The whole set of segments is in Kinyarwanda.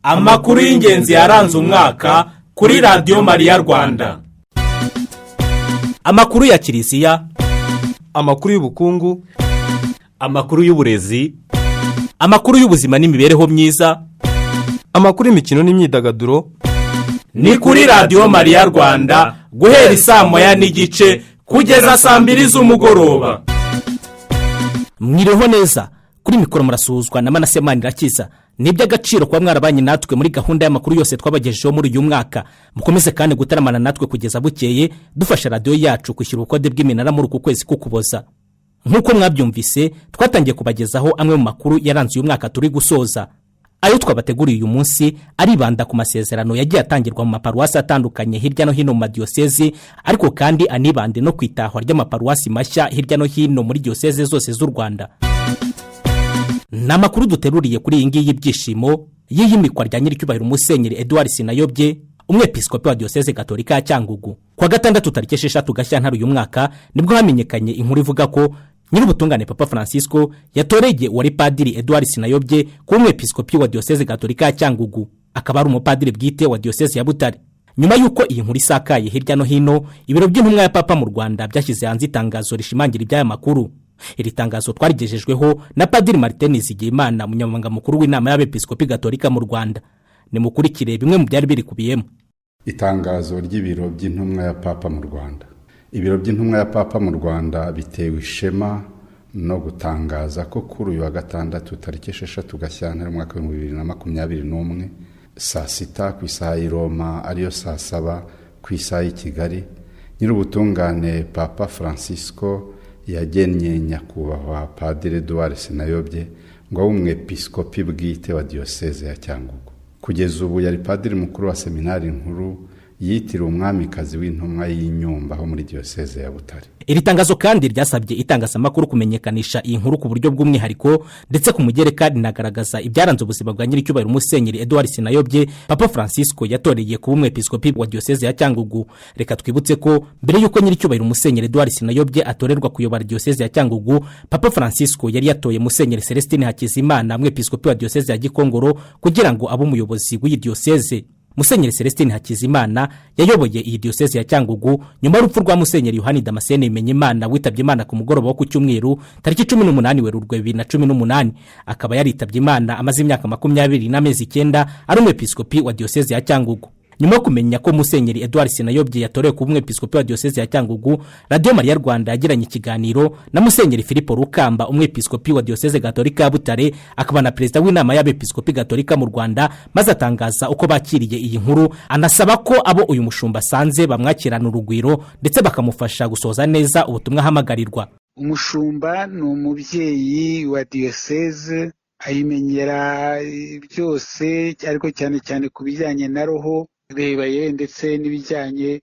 amakuru y'ingenzi yaranze umwaka kuri radiyo Mariya Rwanda. Amakuru ya Kiliziya, amakuru y'ubukungu, amakuru y'uburezi, amakuru y'ubuzima n'imibereho myiza, amakuru y'imikino n'imyidagaduro. Ni kuri radiyo Mariya Rwanda guhera saa moya n'igice kugeza saa 2 z'umugoroba. Mwiriho neza, kuri mikoro murasuzwa na Manase Manirakiza. Ni iby'agaciro kuba mwarabanye natwe muri gahunda y'amakuru yose twabagejejeho muri uyu mwaka. Mukomeze kandi gutaramana natwe kugeza bukeye, dufasha radiyo yacu kwishyura ubukode bw'iminara muri uku kwezi k'Ukuboza. Nk'uko mwabyumvise, twatangiye kubagezaho amwe mu makuru yaranze uyu mwaka turi gusoza. Ayo twabateguriye uyu munsi aribanda ku masezerano yagiye atangirwa mu maparuwasi atandukanye hirya no hino mu madiyosezi, ariko kandi anibande no kwitahwa ry'amaparuwasi mashya hirya no hino muri diyoseze zose z'u Rwanda. Namakuru duteruriye kuri iyi ngiyi y'ibyishimo y'ihimikwa rya nyiricyubahiro Musenyeri Edouard Sinayobye, umwepiskopi wa diyoseze Gatolika ya Cyangugu. Kwa gatandatu tariki 6 Gashyantare uyu mwaka nibwo hamenyekanye inkuru ivuga ko nyir'ubutungane Papa Francisco yatoreye wari padiri Edouard Sinayobye ku umwepiskopi wa diyoseze Gatolika ya Cyangugu, akaba ari umupadiri bwite wa diyoseze ya Butare. Nyuma yuko iyi nkuru isakaye hirya no hino, ibiro by'intumwa ya Papa mu Rwanda byashyize hanze itangazo rishimangira iby'aya makuru. Iri tangazo twarigejejweho na Padiri Martin Nizigiyimana, umunyamabanga mukuru w'inama y'abepiskopi Gatolika mu Rwanda. Nimukurikire bimwe mu byari birikubiyemo. Itangazo ry'ibiro by'intumwa ya Papa mu Rwanda. Ibiro by'intumwa ya Papa mu Rwanda bitewe ishema no gutangaza ko kuri uyu wa gatandatu tariki 6 Gashyantare mu mwaka wa 2021 saa 6 ku isaha y'i Roma ariyo saa 7 ku isaha y'i Kigali, nyir'ubutungane Papa Francisco yagennye nyakubahwa Padiri Edouard Sinayobye ngo abe umwepiskopi bwite wa diyoseze ya Cyangugu. Kugeza ubu yari padiri mukuru wa seminari nkuru yitiriwe umwamikazi w'intumwa y'inyumba ho muri diyoseze ya Butare. Iri tangazo kandi ryasabye itangazamakuru kumenyekanisha iyi nkuru ku buryo bw'umwihariko, ndetse ku mugereka rinagaragaza ibyaranze ubuzima bwa nyiricyubahiro Musenyeri Edouard Sinayobye Papa Francisco yatoreye kuba umwepiskopi wa diyoseze ya Cyangugu. Reka twibutse ko mbere yuko nyiricyubahiro Musenyeri Edouard Sinayobye atorerwa kuyobora diyoseze ya Cyangugu, Papa Francisco yari yatoye Musenyeri Celestine Hakizimana, umwepiskopi wa diyoseze ya Gikongoro, kugira ngo abe umuyobozi w'iyi diyoseze. Musenyeri Celestine Hakizimana yayoboye iyi diyoseze ya Cyangugu nyuma y'urupfu rwa Musenyeri Yohani Damascene Bimenyimana witabye Imana ku mugoroba wo ku cyumweru tariki 18 Werurwe 2018. Akaba yaritabye Imana amaze imyaka 20 n'amezi 9 ari umwepiskopi wa diyoseze ya Cyangugu. Nyuma yo kumenya ko Musenyeri Edouard Sinayobye yatorewe kuba umwepiskopi wa diyoseze ya Cyangugu, Radio Mariya Rwanda yagiranye ikiganiro na Musenyeri Filipo Rukamba, umwepiskopi wa diyoseze Gatolika ya Butare, akaba na perezida w'inama y'abepiskopi Gatolika mu Rwanda, maze atangaza uko bakiriye iyi nkuru, anasaba ko abo uyu mushumba sanze bamwakirana urugwiro ndetse bakamufasha gusoza neza ubutumwa hamagarirwa. Umushumba ni umubyeyi wa diyoseze, ayimenyera byose ariko cyane cyane ku bijyanye na roho rebaye ndetse n'ibijyanye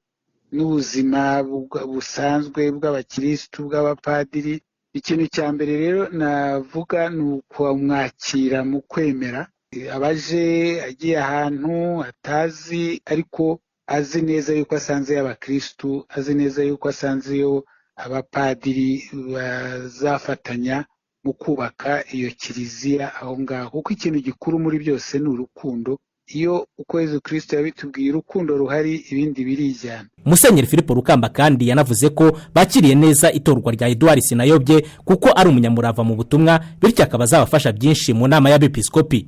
n'ubuzima busanzwe bw'abakirisitu bw'abapadiri. Ikintu cya mbere rero navuga ni ukumwakira mu kwemera, abaje agiye ahantu atazi ariko azi neza yuko asanze y'abakirisitu, azi neza yuko asanzeyo abapadiri bazafatanya mu kubaka iyo kiliziya aho ngaho, kuko ikintu gikuru muri byose ni urukundo. Iyo uko Yesu Kristo yabitubwiye urukundo ruhari, ibindi birijyana. Musenyeri Filipo Rukamba kandi yanavuze ko bakiriye neza itorwa rya Edouard Sinayobye kuko ari umunyamurava mu butumwa, bityo akaba azabafasha byinshi mu nama y'abepiskopi.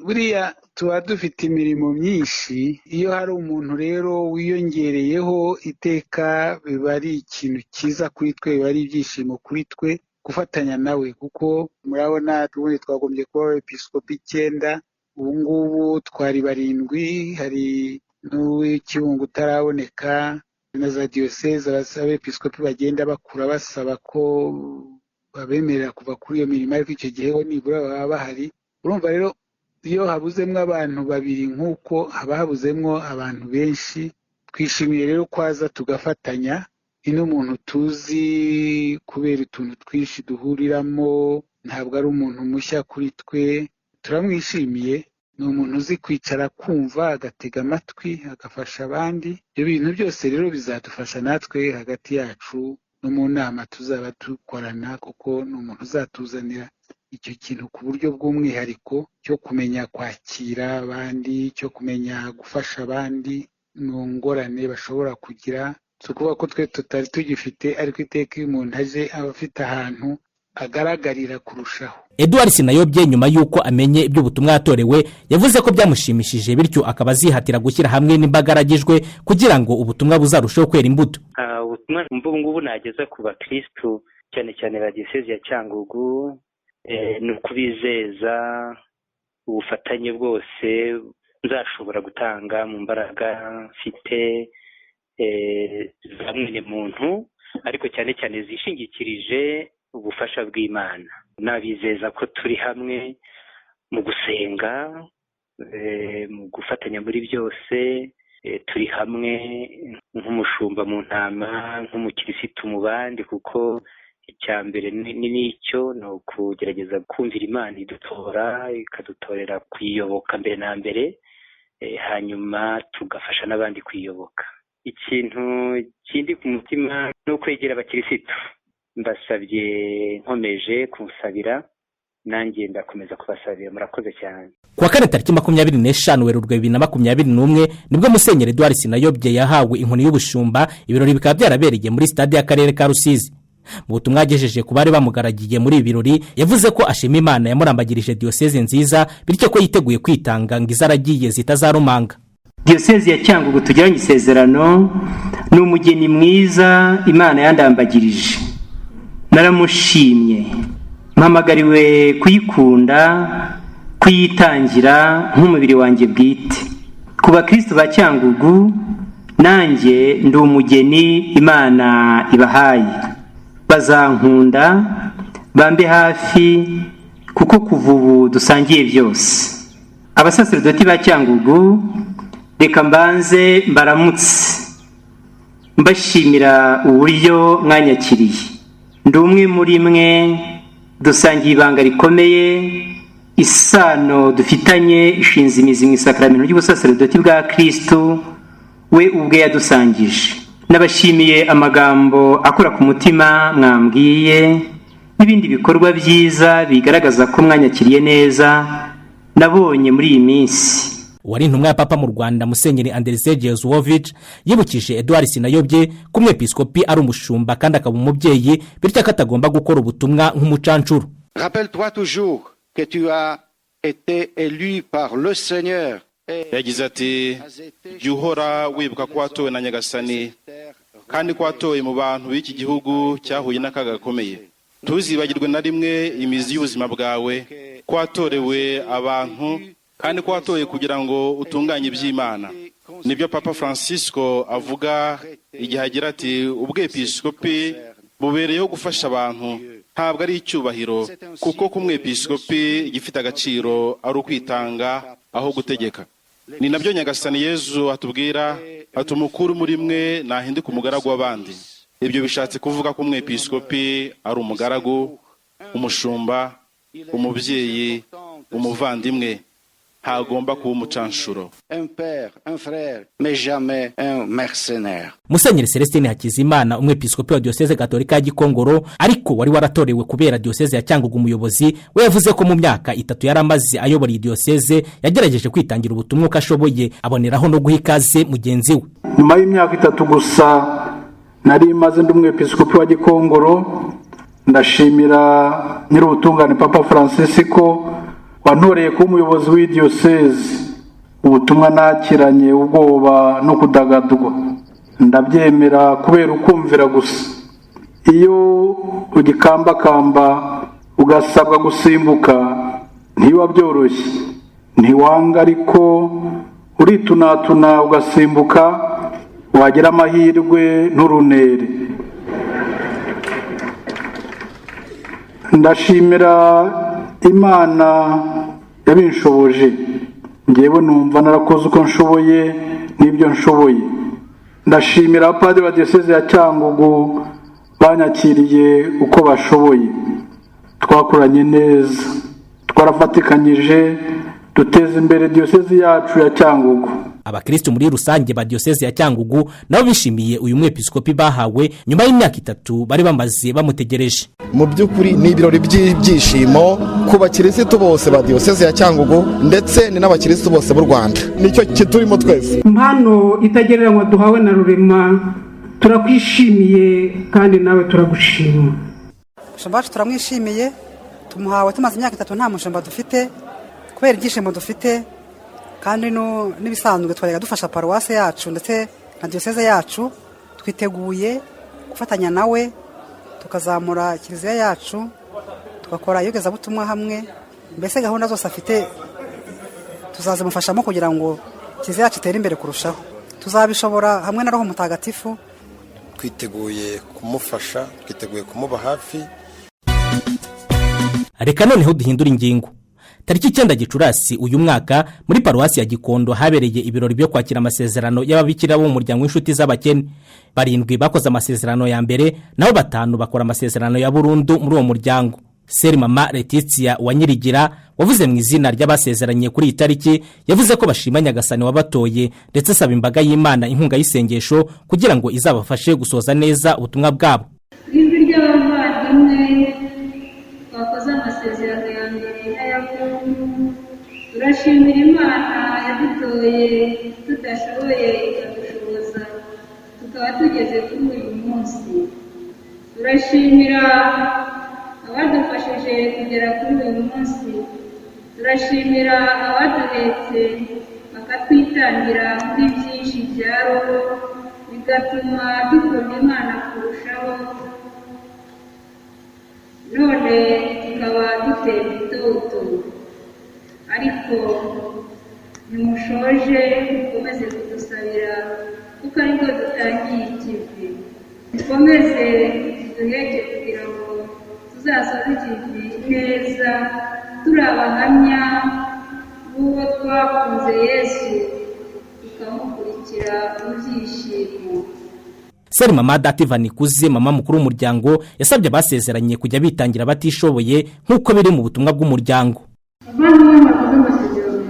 Buriya tuba dufite imirimo myinshi, iyo hari umuntu rero wiyongereyeho iteka biba ari ikintu cyiza kuri twe, biba ari ibyishimo kuri twe gufatanya nawe, kuko murabona tubundi twagombye kuba abepiskopi 9, ubu ngubu twari 7, hari n'uw'Ikibungo utaraboneka, na za diyoseze abepiskopi bagenda bakura basaba ko babemerera kuva kuri iyo mirimo, ariko icyo gihe ho nibura baba bahari. Urumva rero iyo habuzemwo abantu 2 nk'uko haba habuzemwo abantu benshi. Twishimiye rero kwaza tugafatanya. Ino muntu tuzi kubera utuntu twinshi duhuriramo, ntabwo ari umuntu mushya kuri twe, turamwishimiye. Ni umuntu uzi kwicara kumva, agatega amatwi, agafasha abandi. Ibyo bintu byose rero bizadufasha natwe hagati yacu no mu nama tuzaba dukorana, kuko ni umuntu uzatuzanira icyo kintu ku buryo bw'umwihariko cyo kumenya kwakira abandi, cyo kumenya gufasha abandi mu ngorane bashobora kugira. Si ukuvuga ko twe tutari tugifite, ariko iteka iyo umuntu aje aba afite ahantu agaragarira kurushaho. Edouard Sinayobye nyuma y'uko amenye iby'ubutumwa yatorewe yavuze ko byamushimishije, bityo akaba azihatira gushyira hamwe n'imbaga aragijwe kugira ngo ubutumwa buzarusheho kwera imbuto. Ubutumwa ubu ngubu nageza ku bakirisitu cyane cyane ba diyosezi ya Cyangugu ni ukubizeza ubufatanye bwose nzashobora gutanga mu mbaraga mfite za mwene muntu, ariko cyane cyane zishingikirije ubufasha bw'Imana. Nabizeza ko turi hamwe mu gusenga, mu gufatanya muri byose, turi hamwe nk'umushumba mu ntama, nk'umukirisitu mu bandi, kuko icya mbere n'icyo ni ukugerageza kumvira Imana idutora, ikadutorera kuyiyoboka mbere na mbere, hanyuma tugafasha n'abandi kuyiyoboka. Ikintu kindi ku mutima ni ukwegera abakirisitu. Mbasabye nkomeje kumusabira, nanjye ndakomeza kubasabira. Murakoze cyane. Kuwa kane tariki 25 Werurwe 2021 nibwo Musenyeri Edouard Sinayobye yahawe inkoni y'ubushumba. Ibirori bikaba byarabereye muri stade y'akarere ka Rusizi. Mu butumwa yagejeje ku bari bamugaragiye muri ibirori yavuze ko ashima Imana yamurambagirije diyoseze nziza, bityo ko yiteguye kwitanga ngo izaragiye zitazarumanga. Diyosezi ya Cyangugu tugiranye isezerano, ni umugeni mwiza Imana yandambagirije. Naramushimye, mpamagariwe kuyikunda, kuyitangira nk'umubiri wanjye bwite. Ku bakristo ba Cyangugu nanjye ndi umugeni Imana ibahaye. Bazankunda, bambe hafi, kuko kuva ubu dusangiye byose. Abasaserdoti ba Cyangugu reka mbanze mbaramutse mbashimira uburyo mwanyakiriye. Ndi umwe muri mwe, dusangiye ibanga rikomeye, isano dufitanye ishinze imizi mu isakaramentu ry'ubusaserdoti bwa Kristo we ubwe yadusangije. Nabashimiye amagambo akora ku mutima mwambwiye n'ibindi bikorwa byiza bigaragaza ko mwanyakiriye neza nabonye muri iyi minsi. Wari intumwa ya Papa mu Rwanda Musenyeri Andrzej Jezuowicz yibukije Edouard Sinayobye ko umwepiskopi ari umushumba kandi akaba umubyeyi, bityo akatagomba gukora ubutumwa nk'umucancuro. Rappelle-toi toujours que tu as été élu par le Seigneur. Yagize ati, jya uhora wibuka ko watowe na Nyagasani kandi ko watowe mu bantu b'iki gihugu cyahuye n'akaga gakomeye. Ntuzibagirwe na rimwe imizi y'ubuzima bwawe, ko watorewe abantu kandi ko watoye kugira ngo utunganye iby'Imana. Nibyo Papa Francisco avuga igihe agira ati, ubwepiskopi bubereyeho gufasha abantu, ntabwo ari icyubahiro, kuko kumwepiskopi gifite agaciro ari ukwitanga aho gutegeka. Ni nabyo Nyagasani Yezu atubwira, ati umukuru muri mwe nahinduke umugaragu w'abandi. Ibyo bishatse kuvuga ko umwepiskopi ari umugaragu, umushumba, umubyeyi, umuvandimwe, ntagomba kuba umucanshuro. Un père, un frère, mais jamais un mercenaire. Musenyeri Celestine Hakizimana umwepiskopi wa diyoseze Gatolika ya Gikongoro ariko wari waratorewe kubera diyoseze ya Cyangugu umuyobozi, we yavuze ko mu myaka 3 yaramaze ayobora iyi diyoseze yagerageje kwitangira ubutumwa uko ashoboye, aboneraho no guha ikaze mugenzi we. Nyuma y'imyaka 3 gusa nari maze ndi umwepiskopi wa Gikongoro, ndashimira nyir'ubutungane Papa Francisco wantoreye kuba umuyobozi w'idiyoseze. Ubutumwa nakiranye ubwoba no kudagadwa, ndabyemera kubera ukumvira gusa. Iyo ugikambakamba ugasabwa gusimbuka ntibiba byoroshye, ntiwanga ariko uritunatuna ugasimbuka, wagira amahirwe nturunere. Ndashimira Imana yabinshoboje, ngewe numva narakoze uko nshoboye n'ibyo nshoboye. Ndashimira abapadiri ba diyoseze ya Cyangugu banyakiriye uko bashoboye. Twakoranye neza, twarafatikanyije, duteze imbere diyosezi yacu ya Cyangugu. Abakristo muri rusange ba diyosezi ya Cyangugu nabo bishimiye uyu mwepiskopi bahawe nyuma y'imyaka 3 bari bamaze bamutegereje. Mu by'ukuri ni ibirori by'ibyishimo ku bakirisitu bose ba diyosezi ya Cyangugu ndetse ni n'abakirisitu bose b'u Rwanda. Nicyo kiturimo twese. Impano itagereranywa duhawe na Rurema, turakwishimiye kandi nawe turagushima. Mushumba wacu turamwishimiye, tumuhawe tumaze imyaka 3 nta mushumba dufite kubera ibyishimo dufite, kandi n'ibisanzwe twajyaga dufasha paruwase yacu ndetse na diyoseze yacu. Twiteguye gufatanya nawe tukazamura kiliziya yacu, tugakora iyogezabutumwa hamwe. Mbese gahunda zose afite tuzazimufashamo kugira ngo kiliziya yacu itere imbere kurushaho. Tuzabishobora hamwe na Roho Mutagatifu. Twiteguye kumufasha, twiteguye kumuba hafi. Reka noneho duhindura ingingo. Tariki 9 Gicurasi uyu mwaka muri paruwasi ya Gikondo habereye ibirori byo kwakira amasezerano y'ababikira bo mu muryango w'inshuti z'abakene. 7 bakoze amasezerano ya mbere, naho 5 bakora amasezerano ya burundu muri uwo muryango. Seri Mama Letitia wa Nyirigira wavuze mu izina ry'abasezeranye kuri itariki, yavuze ko bashima Nyagasani wabatoye ndetse asaba imbaga y'Imana inkunga y'isengesho kugira ngo izabafashe gusoza neza ubutumwa bwabo. Ijwi ry'abavandimwe bakoze amasezerano ya mbere n'ayabundu, turashimira Imana yadutoye tudashoboye ikadushoboza tukaba tugeze kuri uyu munsi. Turashimira abadufashije kugera kuri uyu munsi, turashimira abaduhetse bakatwitangira muri byinshi bya roho bigatuma dukunda Imana kurushaho, none tukaba dutera itoto. Ariko nimushoje mukomeze kudusabira kuko ariko dutangiye ikivi. Dukomeze duheke kugira ngo tuzasoze ikivi neza turi abahamya b'uwo twakunze Yesu tukamukurikira mu byishimo. Seri Mama Dativa Nikuze, mama mukuru w'umuryango, yasabye abasezeranye kujya bitangira batishoboye nk'uko biri mu butumwa bw'umuryango. Abana bakoze amasezerano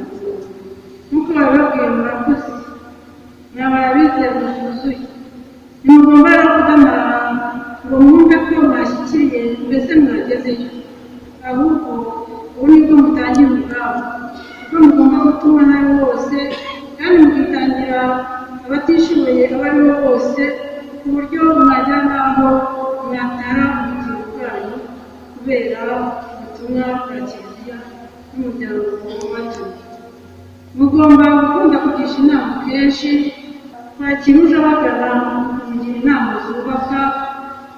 nk'uko bababwiye murakoze, nyamara bizeye gusuzuye. Nimugomba kudamara ngo mwumve ko mwashyikiriye mbese mwagezeyo, ahubwo ubu nibwo mutangira ubwabo kuko mugomba gutuma nawe bose kandi mukitangira abatishoboye abo ari bo bose, ku buryo mwajya naho mwatara ubugingo bwanyu kubera ubutumwa bwa kiliziya n'umuryango wacu. Mugomba gukunda kugisha inama kenshi, kwakira uje abagana kugira inama zubaka,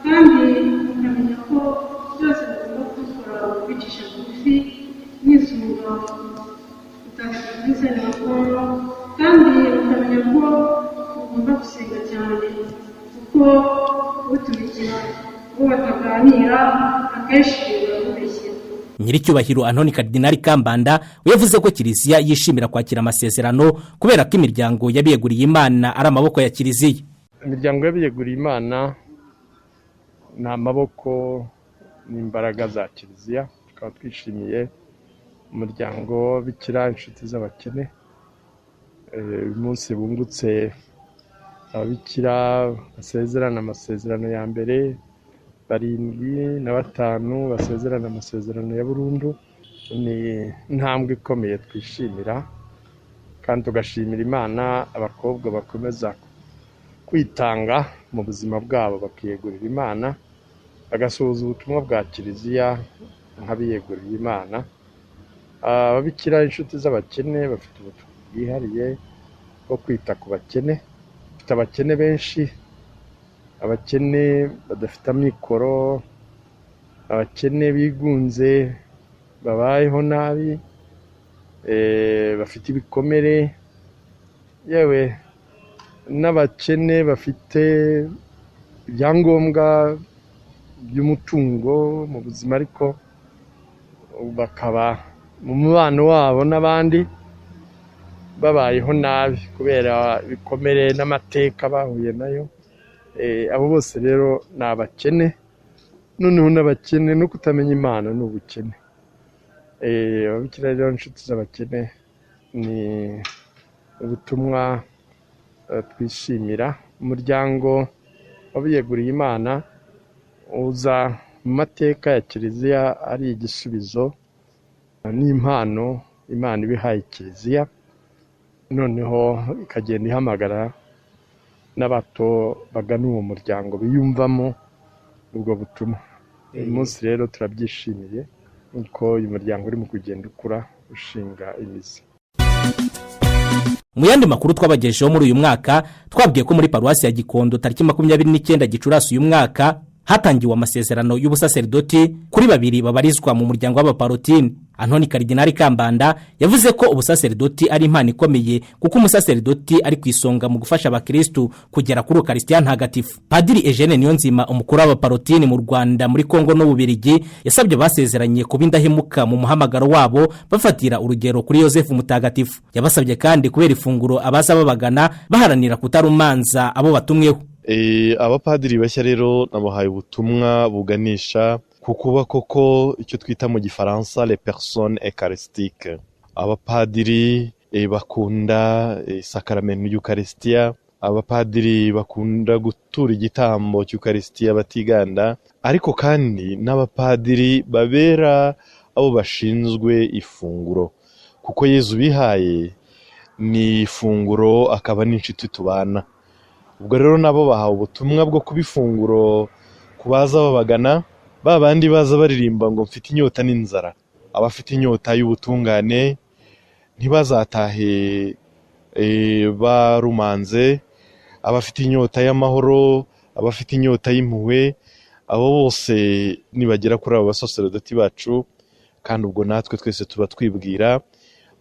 kandi mukamenya ko byose mugomba kubikora bicisha bugufi mwisunga mutagatifu na Paul, kandi mukamenya ko mugomba gusenga cyane kuko utumikira uwo bataganira akenshi birabeshya. Nyiricyubahiro Antoni Kardinali Kambanda yavuze ko kiliziya yishimira kwakira amasezerano kubera ko imiryango yabiyeguriye Imana ari amaboko ya kiliziya. Imiryango yabiyeguriye Imana ni amaboko n'imbaraga za kiliziya. Tukaba twishimiye umuryango bikira inshuti z'abakene uyu munsi bungutse ababikira basezerana amasezerano ya mbere, 7 na 5 basezerana amasezerano ya burundu. Ni intambwe ikomeye twishimira, kandi tugashimira Imana abakobwa bakomeza kwitanga mu buzima bwabo bakiyegurira Imana, bagasohoza ubutumwa bwa kiliziya nk'abiyegurira Imana. Ababikira inshuti z'abakene bafite ubutumwa bwihariye bwo kwita ku bakene. Bafite abakene benshi, abakene badafite amikoro, abakene bigunze babayeho nabi, bafite ibikomere, yewe n'abakene bafite ibyangombwa by'umutungo mu buzima ariko bakaba mu mubano wabo n'abandi babayeho nabi kubera ibikomere n'amateka bahuye nayo. Abo bose rero ni abakene. Noneho n'abakene no kutamenya Imana ni ubukene. Ababikira rero inshuti z'abakene ni ubutumwa twishimira. Umuryango w'abiyeguriye Imana uza mu mateka ya Kiliziya ari igisubizo n'impano Imana ibihaye Kiliziya, noneho ikagenda ihamagara n'abato bagana uwo muryango biyumvamo ubwo butumwa. Uyu munsi rero turabyishimiye uko uyu muryango uri mu kugenda ukura ushinga imizi. Mu yandi makuru twabagejejeho muri uyu mwaka twabwiye ko muri paruwasi ya Gikondo tariki 29 Gicurasi uyu mwaka hatangiwe amasezerano y'ubusaserdoti kuri babiri babarizwa mu muryango w'abaparotini. Antoni Karidinali Kambanda yavuze ko ubusaserdoti ari impano ikomeye kuko umusaserdoti ari kwisonga mu gufasha abakristo kugera kuri Ukaristiya ntagatifu. Padiri Eugene Niyonzima, umukuru w'abaparotini mu Rwanda, muri Kongo no Bubiligi, yasabye basezeranye kuba indahemuka mu muhamagaro wabo bafatira urugero kuri Yosefu Mutagatifu. Yabasabye kandi kubera ifunguro abaza babagana baharanira kutarumanza abo batumweho. Abapadiri bashya rero nabahaye ubutumwa buganisha kukuba koko icyo twita mu Gifaransa les personnes eucharistiques. Abapadiri bakunda sakramento y'Ukaristiya, abapadiri bakunda gutura igitambo cy'Ukaristiya batiganda, ariko kandi n'abapadiri babera abo bashinzwe ifunguro, kuko Yezu bihaye ni ifunguro akaba n'inshuti tubana. Ubwo rero nabo bahawe ubutumwa bwo kubifunguro kubaza babagana, babandi baza baririmba ngo mfite inyota n'inzara. Abafite inyota y'ubutungane ntibazatahe barumanze, abafite inyota y'amahoro, abafite inyota y'impuhwe, abo bose nibagera kuri abo basaserdoti bacu, kandi ubwo natwe twese tuba twibwira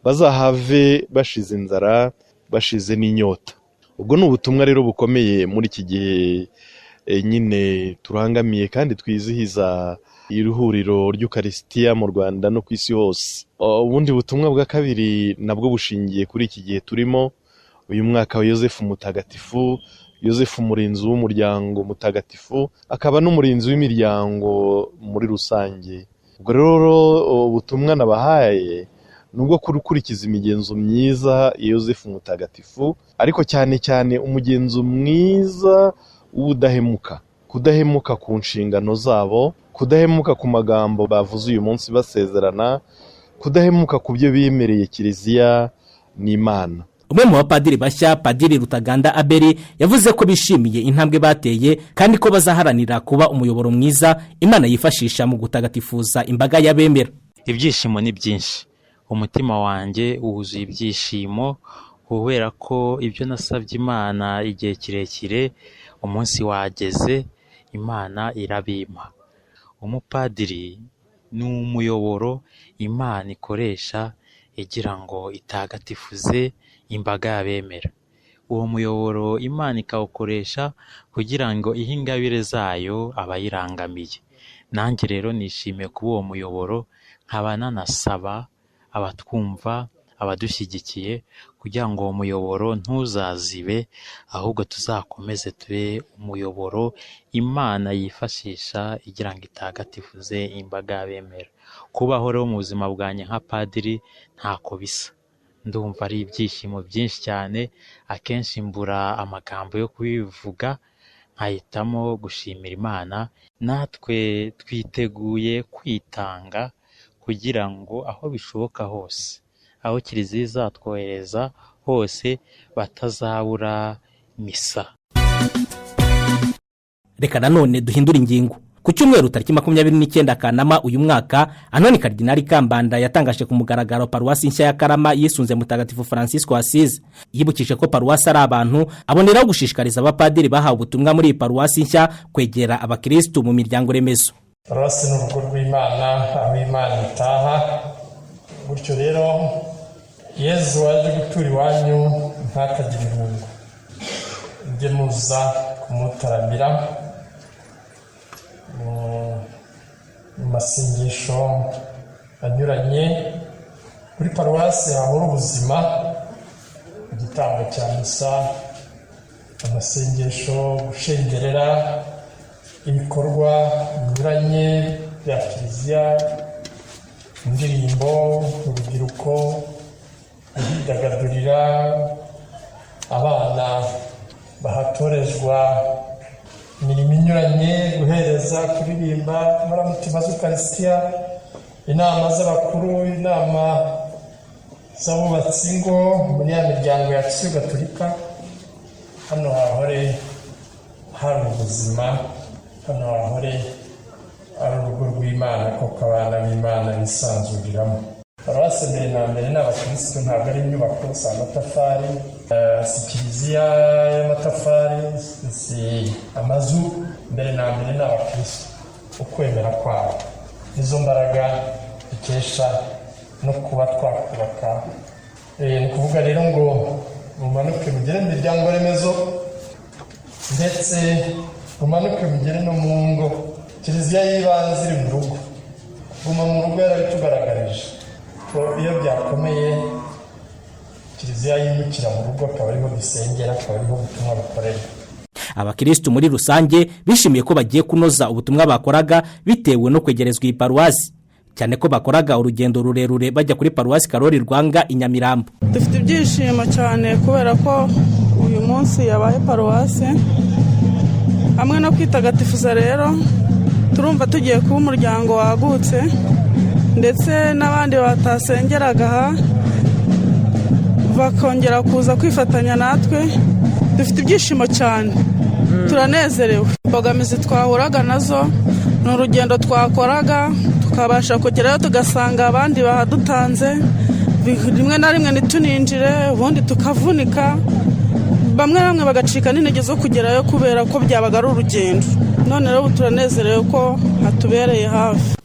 bazahave bashize inzara, bashize n'inyota. Ubwo ni ubutumwa rero bukomeye muri iki gihe nyine turangamiye kandi twizihiza ihuriro ry'Ukaristiya mu Rwanda no ku isi hose. Ubundi butumwa bwa kabiri nabwo bushingiye kuri iki gihe turimo, uyu mwaka wa Yosefu Mutagatifu, Yosefu umurinzi w'umuryango mutagatifu, akaba n'umurinzi w'imiryango muri rusange. Ubwo rero ubutumwa nabahaye nubwo kurikurikiza imigenzo myiza ya Yosefu Mutagatifu, ariko cyane cyane umugenzo mwiza w'ubudahemuka, kudahemuka ku nshingano zabo, kudahemuka ku magambo bavuze uyu munsi basezerana, kudahemuka ku byo biyemereye Kiliziya n'Imana. Umwe mu bapadiri bashya, Padiri Rutaganda Abeli, yavuze ko bishimiye intambwe bateye kandi ko bazaharanira kuba umuyoboro mwiza Imana yifashisha mu gutagatifuza imbaga y'abemera. Ibyishimo ni byinshi, umutima wanjye wuzuye ibyishimo kubera ko ibyo nasabye Imana igihe kirekire umunsi wageze, Imana irabimpa. Umupadiri ni umuyoboro Imana ikoresha igira ngo itagatifuze imbaga y'abemera. Uwo muyoboro Imana ikawukoresha kugira ngo ihe ingabire zayo abayirangamiye. Nanjye rero nishimiye kuba uwo muyoboro, nkaba nanasaba abatwumva, abadushyigikiye, kugira ngo uwo muyoboro ntuzazibe, ahubwo tuzakomeze tube umuyoboro Imana yifashisha igira ngo itagatifuze imbaga y'abemera. Kubaho rero mu buzima bwanjye nka padiri ntako bisa, ndumva ari ibyishimo byinshi cyane, akenshi mbura amagambo yo kubivuga, nkahitamo gushimira Imana. Natwe twiteguye kwitanga kugira ngo aho bishoboka hose, aho Kiliziya izatwohereza hose, batazabura misa. Reka nanone duhindura ingingo. Ku cyumweru tariki 29 Kanama uyu mwaka, Antoni Karidinali Kambanda yatangaje ku mugaragaro paruwasi nshya ya Karama yisunze Mutagatifu Francisco Asize. Yibukije ko paruwasi ari abantu, aboneraho gushishikariza abapadiri bahawe ubutumwa muri paruwasi nshya kwegera abakristo mu miryango remezo. Paruwasi ni urugo rw'Imana, aho Imana itaha. Gutyo rero Yezu waje gutura iwanyu ntakagire irungu, mujye muza kumutaramira mu masengesho anyuranye. Kuri paruwasi hahora ubuzima, igitambo cya misa, amasengesho, gushengerera, ibikorwa binyuranye bya Kiliziya, indirimbo, urubyiruko, kwidagadurira, abana bahatorezwa imirimo inyuranye, guhereza, kuririmba inkoramutima z'ukarisitiya, inama z'abakuru, inama z'abubatsi ingo muri ya miryango ya kisiyo gatolika. Hano hahore hari ubuzima, hano hahore ari urugo rw'Imana kuko abana b'Imana bisanzuriramo. Paruwasi mbere na mbere ni abakirisitu, ntabwo ari inyubako, si amatafari, si kiliziya y'amatafari, si amazu. Mbere na mbere ni abakirisitu, ukwemera kwabo, izo mbaraga dukesha no kuba twakubaka. Ni ukuvuga rero ngo mumanuke mugere mu miryango remezo, ndetse mumanuke mugere no mu ngo. Kiliziya y'ibanze iri mu rugo, guma mu rugo yarabitugaragarije ko iyo byakomeye kiliziya yimukira mu rugo, akaba ariho dusengera, akaba ariho ubutumwa bukorera. Abakirisitu muri rusange bishimiye ko bagiye kunoza ubutumwa bakoraga bitewe no kwegerezwa iyi paruwasi, cyane ko bakoraga urugendo rurerure bajya kuri paruwasi Karoli Rwanga i Nyamirambo. Dufite ibyishimo cyane kubera ko uyu munsi yabaye paruwasi, hamwe no kwitagatifuza. Rero turumva tugiye kuba umuryango wagutse, ndetse n'abandi batasengeraga aha bakongera kuza kwifatanya natwe. Dufite ibyishimo cyane, turanezerewe. Imbogamizi twahuraga nazo ni urugendo twakoraga tukabasha kugerayo tugasanga abandi bahadutanze, rimwe na rimwe ntituninjire, ubundi tukavunika, bamwe bamwe bagacika n'intege zo kugerayo kubera ko byabaga ari urugendo. None rero turanezerewe ko hatubereye hafi.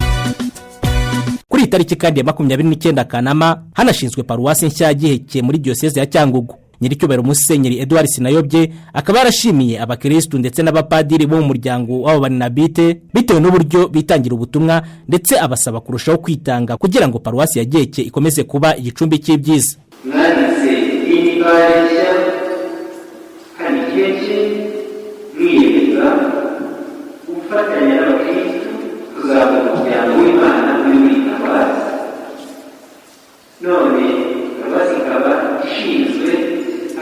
Kuri itariki kandi ya 29 Kanama hanashinzwe paruwasi nshya ya Giheke muri diyoseze ya Cyangugu. Nyiricyubahiro Musenyeri Edouard Sinayobye akaba yarashimiye abakirisitu ndetse n'abapadiri bo mu muryango w'ababanabite bitewe n'uburyo bitangira ubutumwa, ndetse abasaba kurushaho kwitanga kugira ngo paruwasi ya Giheke ikomeze kuba igicumbi cy'ibyiza. Mwanditse inibarisha hari Giheke mwiyemeza gufatanya n'abakirisitu kuzamura umuryango w'Imana muri paruwasi. None paruwasi ikaba ishinzwe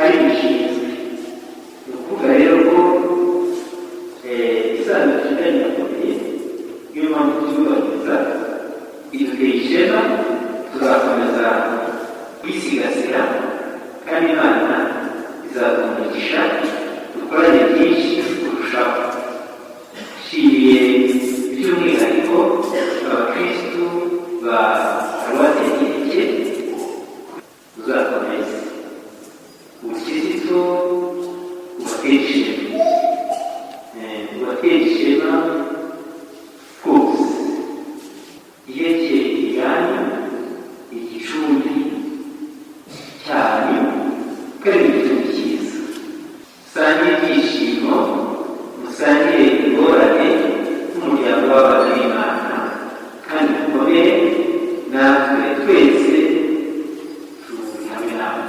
ari ishinzwe, ni ukuvuga rero ko isano dufitanye nakomeye. Niyo mpamvu tuzubahiriza, iduteye ishema, tuzakomeza kwisigasira, kandi Imana izatumugisha dukoranye byinshi kurushaho. Nshimiye by'umwihariko abakirisitu ba paruwasi ya Giheke, tuzakomeza ubukirisitu ubatera ishema rwose. Giheke iranyu igicumbi cyanyu, kandi igicumbi cyiza. Musangire ibyishimo, musangire ingorane nk'umuryango w'abana b'Imana, kandi mukomere natwe twese turi hamwe namwe.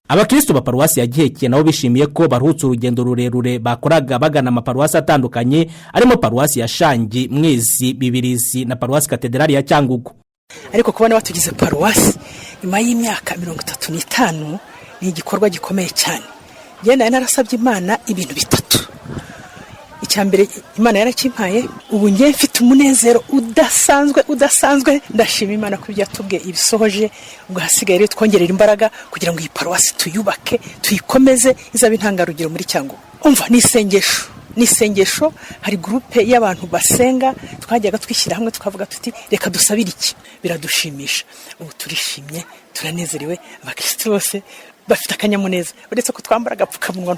Abakristo ba paruwasi ya Giheke nabo bishimiye ko baruhutse urugendo rurerure bakoraga bagana amaparuwasi atandukanye, arimo paruwasi ya Shangi, Mwezi, Bibirizi na paruwasi Katedrali ya Cyangugu. Ariko kubona batugize paruwasi nyuma y'imyaka 35 ni igikorwa gikomeye cyane. Yenda narasabye Imana ibintu bitatu. Icyambere Imana yarakimpaye, ubu ngiye mfite umunezero udasanzwe. Ndashima Imana ko byatubwe ibisohoje, ubwo hasigaye rero twongerera imbaraga kugira ngo iyi paruwasi tuyubake, tuyikomeze, izabe intangarugero muri Cyangugu. Umva ni isengesho, hari groupe y'abantu basenga, twajyaga twishyira hamwe tukavuga tuti reka dusabire iki. Biradushimisha, ubu turishimye, turanezerewe. Abakristo bose bafite akanyamuneza, uretse ko twambara agapfukamunwa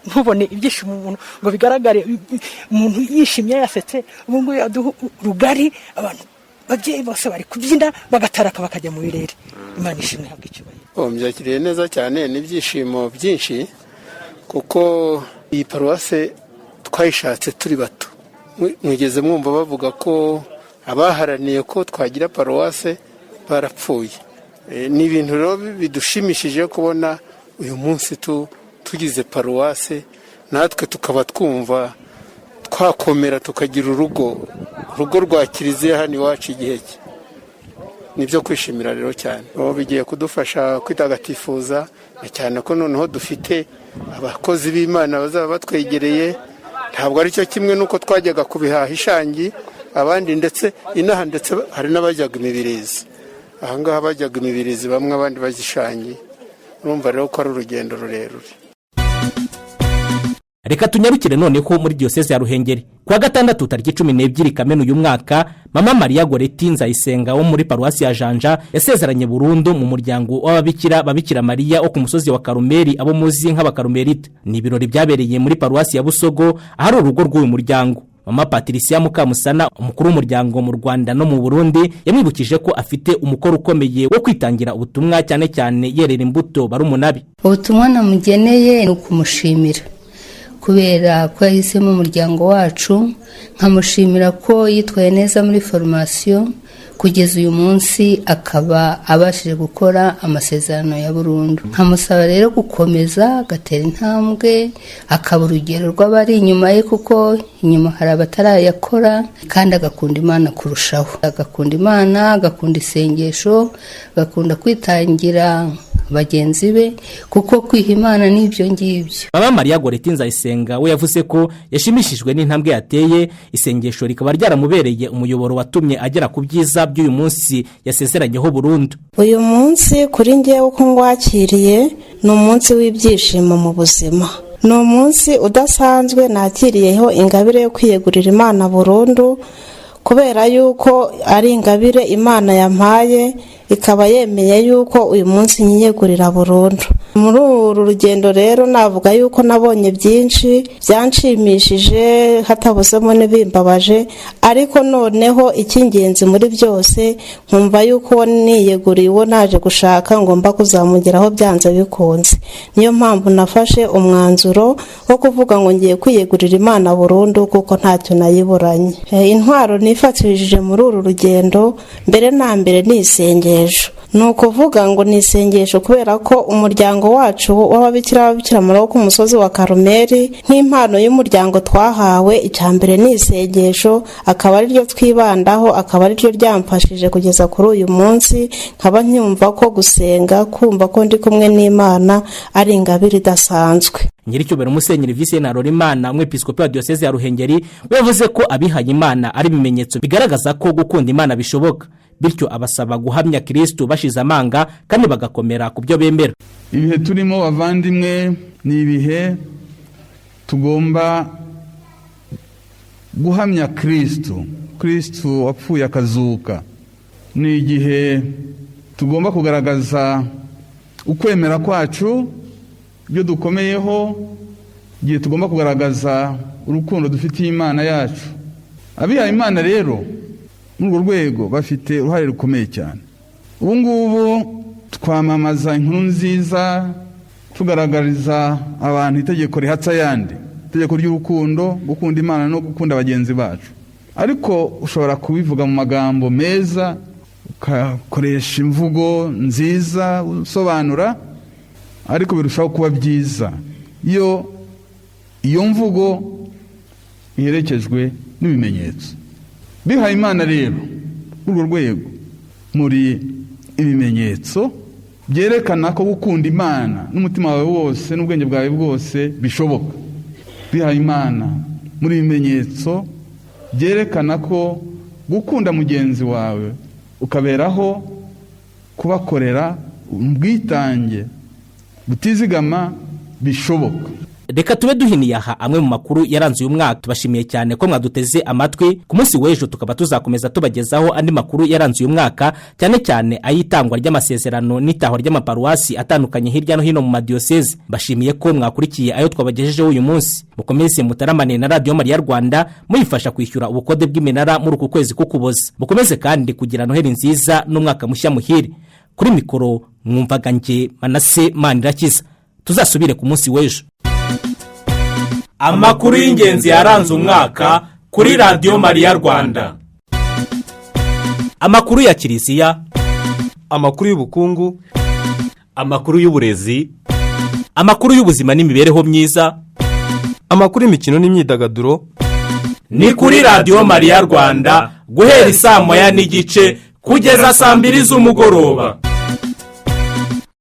ntubone ibyishimo umuntu ngo bigaragare umuntu yishimye yasetse. Ubu ngubu aduha rugari, abantu babyeyi bose bari kubyina bagataraka bakajya mu birere. Imana ishimwe habwe icyubahiro. Byakiriye neza cyane, n'ibyishimo byinshi, kuko iyi paruwase twayishatse turi bato. Mwigeze mwumva bavuga ko abaharaniye ko twagira paruwase barapfuye. Ni ibintu rero bidushimishije kubona uyu munsi tugize paruwase, natwe tukaba twumva twakomera tukagira urugo rwa kiliziya hano iwacu Giheke. nibyo kwishimira rero cyane bigiye kudufasha kwitagatifuza cyane ko noneho dufite abakozi b'Imana bazaba batwegereye ntabwo ari cyo kimwe nuko twajyaga kubihaha ishangi abandi ndetse inaha ndetse hari n'abajyaga imibirizi ahangaha bajyaga imibirizi bamwe abandi bazishangi urumva rero ko ari urugendo rurerure. Reka tunyarukire noneho muri diyoseze ya Ruhengeri kuwa gatandatu tariki 12 Kamena uyu mwaka Mama Maria Goreti Nzayisenga wo muri paruwasi ya Janja yasezeranye burundu mu muryango babikira Maria wo ku musozi wa Karumeli abo muzi nk'abakarumelite. Ni ibirori byabereye muri paruwasi ya Busogo ahari urugo rw'uyu muryango. Mama Patricia Mukamusana umukuru w'umuryango mu Rwanda no mu Burundi yamwibukije ko afite umukoro ukomeye wo kwitangira ubutumwa cyane cyane yerera imbuto barumunabi. Ubutumwa namugeneye ni ukumushimira kubera ko yahisemo umuryango wacu, nkamushimira ko yitwaye neza muri formation kugeza uyu munsi akaba abashije gukora amasezerano ya burundu. Nkamusaba rero gukomeza agatera intambwe akaba urugero rw'abari inyuma ye kuko inyuma hari abatarayakora kandi agakunda Imana kurushaho, agakunda Imana, agakunda isengesho, agakunda kwitangira bagenzi be kuko kwiha Imana n'ibyo ngibyo. Mama Maria Goreti Nzayisenga we yavuze ko yashimishijwe n'intambwe yateye, isengesho rikaba ryaramubereye umuyoboro watumye agera ku byiza by'uyu munsi yasezeranyeho burundu. Uyu munsi kuri njyewe uko ngwakiriye ni umunsi w'ibyishimo mu buzima, ni umunsi udasanzwe nakiriyeho ingabire yo kwiyegurira Imana burundu kubera yuko ari ingabire Imana yampaye ikaba yemeye yuko uyu munsi nyiyegurira burundu. Muri uru rugendo rero navuga yuko nabonye byinshi byanshimishije hatabuzemo n'ibimbabaje, ariko noneho icy'ingenzi muri byose nkumva yuko niyeguriye uwo naje gushaka ngomba kuzamugeraho byanze bikunze. Niyo mpamvu nafashe umwanzuro wo kuvuga ngo ngiye kwiyegurira Imana burundu kuko ntacyo nayiburanye. Intwaro nifatishije muri uru rugendo mbere na mbere ni isengesho. Ni ukuvuga ngo ni isengesho kubera ko umuryango wacu w'ababikira Maria wo ku musozi wa Karumeli nk'impano y'umuryango twahawe, icyambere ni isengesho akaba ari ryo twibandaho, akaba ari ryo ryamfashije kugeza kuri uyu munsi. Nkaba nyumva ko gusenga, kumva ko ndi kumwe n'Imana ari ingabire idasanzwe. Nyiricyubahiro Musenyeri Vincent Rorimana umwepiskopi wa diyoseze ya Ruhengeri yavuze ko abihaye Imana ari ibimenyetso bigaragaza ko gukunda Imana bishoboka, bityo abasaba guhamya Kristo bashize amanga kandi bagakomera ku byo bemera. Ibihe turimo bavandimwe ni ibihe tugomba guhamya Kristo wapfuye akazuka. Ni igihe tugomba kugaragaza ukwemera kwacu, ibyo dukomeyeho, igihe tugomba kugaragaza urukundo dufitiye Imana yacu. Abihaye Imana rero muri urwo rwego bafite uruhare rukomeye cyane. Ubu ngubu twamamaza inkuru nziza tugaragariza abantu itegeko rihatsa ayandi, itegeko ry'urukundo, gukunda Imana no gukunda bagenzi bacu. Ariko ushobora kubivuga mu magambo meza, ukakoresha imvugo nziza usobanura, ariko birushaho kuba byiza iyo mvugo iherekejwe n'ibimenyetso. Bihaye Imana rero urwo rwego muri ibimenyetso byerekana ko gukunda Imana n'umutima wawe wose n'ubwenge bwawe bwose bishoboka. Bihaye Imana muri ibimenyetso byerekana ko gukunda mugenzi wawe ukaberaho kubakorera ubwitange butizigama bishoboka. Reka tube duhiniye aha amwe mu makuru yaranze uyu mwaka. Tubashimiye cyane ko mwaduteze amatwi. Ku munsi w'ejo tukaba tuzakomeza tubagezaho andi makuru yaranze uyu mwaka, cyane cyane ayitangwa ry'amasezerano n'itahwa ry'amaparuwasi atandukanye hirya no hino mu madiyoseze. Bashimiye ko mwakurikiye ayo twabagejejeho uyu munsi. Mukomeze mutaramane na Radio Maria Rwanda muyifasha kwishyura ubukode bw'iminara muri uku kwezi k'Ukuboza. Mukomeze kandi kugira Noheli nziza n'umwaka mushya muhire. Kuri mikoro mwumvaga nge Manase Manirakiza. Tuzasubire ku munsi w'ejo. Amakuru y'ingenzi yaranze umwaka kuri Radio Maria Rwanda. Amakuru ya Kiliziya, amakuru y'ubukungu, amakuru y'uburezi, amakuru y'ubuzima n'imibereho myiza, amakuru y'imikino n'imyidagaduro ni kuri Radio Maria Rwanda guhera 9:30 kugeza saa 2 z'umugoroba.